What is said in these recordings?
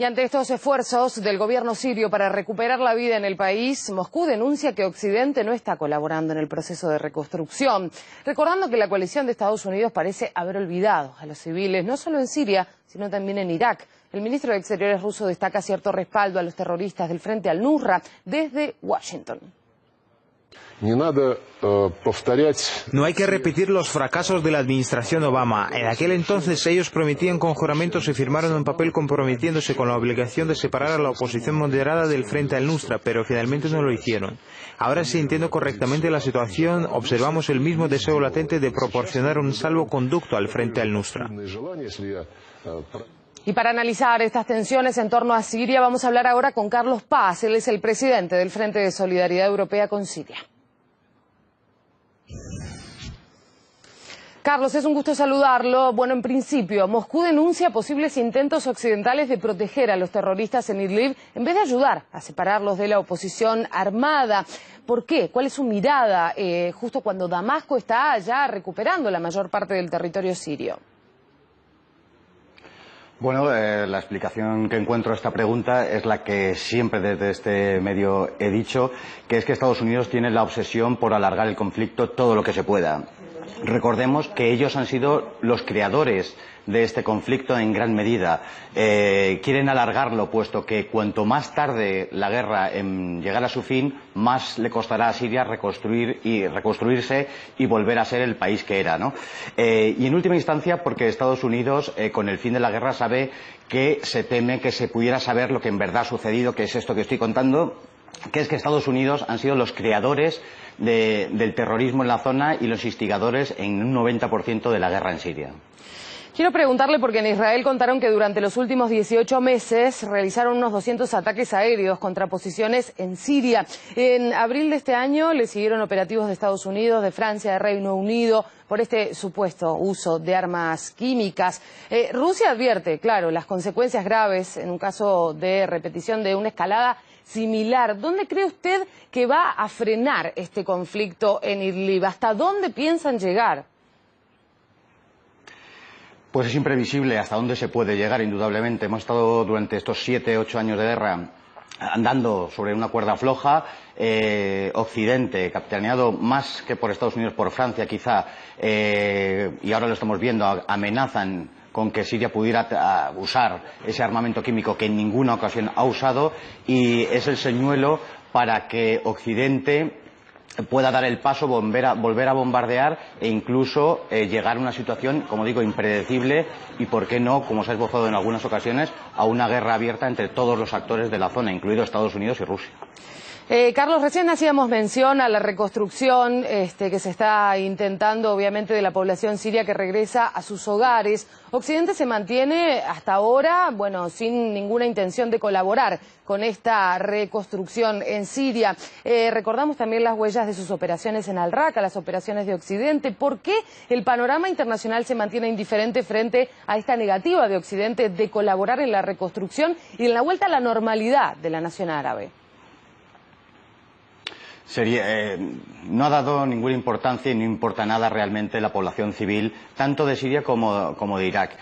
Y ante estos esfuerzos del gobierno sirio para recuperar la vida en el país, Moscú denuncia que Occidente no está colaborando en el proceso de reconstrucción, recordando que la coalición de Estados Unidos parece haber olvidado a los civiles, no solo en Siria, sino también en Irak. El ministro de Exteriores ruso destaca cierto respaldo a los terroristas del Frente al-Nusra desde Washington. No hay que repetir los fracasos de la administración Obama. En aquel entonces ellos prometían con juramentos y firmaron un papel comprometiéndose con la obligación de separar a la oposición moderada del Frente al-Nusra, pero finalmente no lo hicieron. Ahora, si entiendo correctamente la situación, observamos el mismo deseo latente de proporcionar un salvoconducto al Frente al-Nusra. Y para analizar estas tensiones en torno a Siria, vamos a hablar ahora con Carlos Paz. Él es el presidente del Frente de Solidaridad Europea con Siria. Carlos, es un gusto saludarlo. Bueno, en principio, Moscú denuncia posibles intentos occidentales de proteger a los terroristas en Idlib en vez de ayudar a separarlos de la oposición armada. ¿Por qué? ¿Cuál es su mirada justo cuando Damasco está ya recuperando la mayor parte del territorio sirio? Bueno, la explicación que encuentro a esta pregunta es la que siempre desde este medio he dicho, que es que Estados Unidos tiene la obsesión por alargar el conflicto todo lo que se pueda. Recordemos que ellos han sido los creadores de este conflicto en gran medida. Quieren alargarlo, puesto que cuanto más tarde la guerra en llegar a su fin, más le costará a Siria reconstruirse y volver a ser el país que era, ¿no? Y en última instancia, porque Estados Unidos, con el fin de la guerra, sabe que se teme que se pudiera saber lo que en verdad ha sucedido, que es esto que estoy contando, que es que Estados Unidos han sido los creadores del terrorismo en la zona y los instigadores en un 90% de la guerra en Siria. Quiero preguntarle porque en Israel contaron que durante los últimos 18 meses realizaron unos 200 ataques aéreos contra posiciones en Siria. En abril de este año le siguieron operativos de Estados Unidos, de Francia, de Reino Unido, por este supuesto uso de armas químicas. Rusia advierte, claro, las consecuencias graves en un caso de repetición de una escalada similar. ¿Dónde cree usted que va a frenar este conflicto en Idlib? ¿Hasta dónde piensan llegar? Pues es imprevisible hasta dónde se puede llegar, indudablemente. Hemos estado durante estos 7-8 años de guerra andando sobre una cuerda floja. Occidente, capitaneado más que por Estados Unidos, por Francia quizá, y ahora lo estamos viendo, amenazan con que Siria pudiera usar ese armamento químico que en ninguna ocasión ha usado, y es el señuelo para que Occidente pueda dar el paso, volver a bombardear e incluso llegar a una situación, como digo, impredecible y, por qué no, como se ha esbozado en algunas ocasiones, a una guerra abierta entre todos los actores de la zona, incluidos Estados Unidos y Rusia. Carlos, recién hacíamos mención a la reconstrucción que se está intentando, obviamente, de la población siria que regresa a sus hogares. Occidente se mantiene hasta ahora, bueno, sin ninguna intención de colaborar con esta reconstrucción en Siria. Recordamos también las huellas de sus operaciones en Al-Raqqa, las operaciones de Occidente. ¿Por qué el panorama internacional se mantiene indiferente frente a esta negativa de Occidente de colaborar en la reconstrucción y en la vuelta a la normalidad de la nación árabe? No ha dado ninguna importancia y no importa nada realmente la población civil, tanto de Siria como de Irak.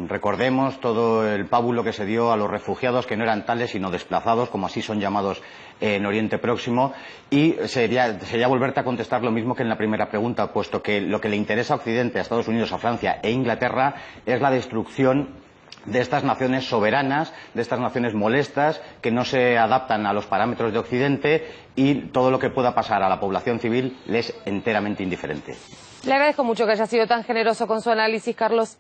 Recordemos todo el pábulo que se dio a los refugiados, que no eran tales sino desplazados, como así son llamados en Oriente Próximo, y sería volverte a contestar lo mismo que en la primera pregunta, puesto que lo que le interesa a Occidente, a Estados Unidos, a Francia e Inglaterra es la destrucción de estas naciones soberanas, de estas naciones molestas, que no se adaptan a los parámetros de Occidente, y todo lo que pueda pasar a la población civil le es enteramente indiferente. Le agradezco mucho que haya sido tan generoso con su análisis, Carlos.